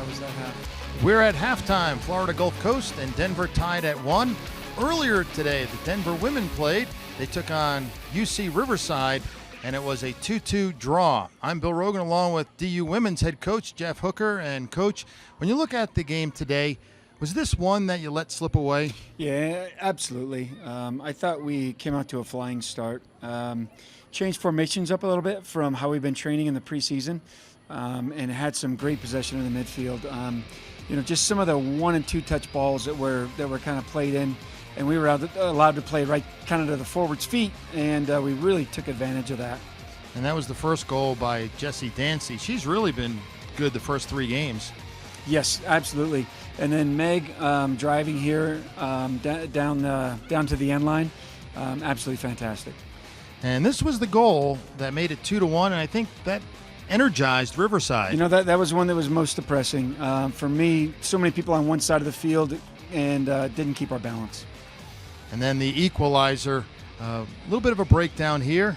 How was that half? We're at halftime. Florida Gulf Coast and Denver tied at 1. Earlier today, the Denver women played. They took on UC Riverside, and it was a 2-2 draw. I'm Bill Rogan along with DU Women's head coach Jeff Hooker. And Coach, when you look at the game today, was this one that you let slip away? Yeah, absolutely. I thought we came out to a flying start. Changed formations up a little bit from how we've been training in the preseason, and had some great possession in the midfield. Just some of the 1 and 2 touch balls that were kind of played in, and we were allowed to play right kind of to the forward's feet, and we really took advantage of that. And that was the first goal by Jessie Dancy. She's really been good the first 3 games. Yes, absolutely. And then Meg driving here down to the end line, absolutely fantastic. And this was the goal that made it 2-1, and I think that energized Riverside. That was one that was most depressing. For me, so many people on one side of the field and didn't keep our balance. And then the equalizer, a little bit of a breakdown here.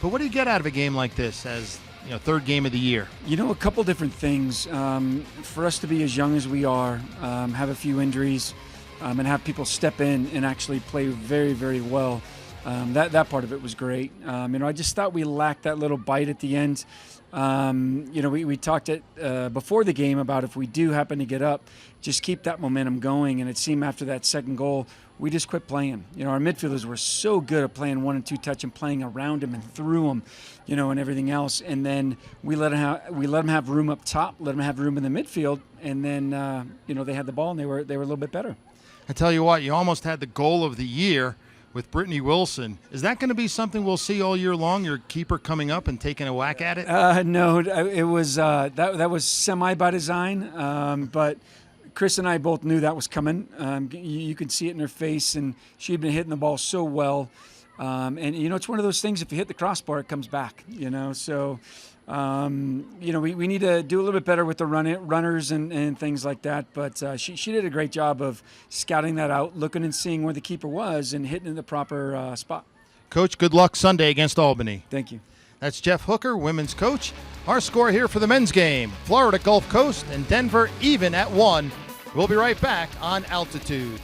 But what do you get out of a game like this as third game of the year? A couple different things. For us to be as young as we are, have a few injuries, and have people step in and actually play very, very well. That part of it was great. I just thought we lacked that little bite at the end. We talked before the game about if we do happen to get up, just keep that momentum going. And it seemed after that second goal, we just quit playing. Our midfielders were so good at playing 1 and 2 touch and playing around them and through them, and everything else. And then we let them have room up top, let them have room in the midfield, and then they had the ball and they were a little bit better. I tell you what, you almost had the goal of the year with Brittany Wilson. Is that going to be something we'll see all year long, your keeper coming up and taking a whack at it? No, it was that was semi by design, but Chris and I both knew that was coming. You could see it in her face, and she'd been hitting the ball so well. And it's one of those things, if you hit the crossbar, it comes back, so we need to do a little bit better with the runners and things like that. But she did a great job of scouting that out, looking and seeing where the keeper was and hitting in the proper spot. Coach, good luck Sunday against Albany. Thank you. That's Jeff Hooker, women's coach. Our score here for the men's game, Florida Gulf Coast and Denver even at 1. We'll be right back on Altitude.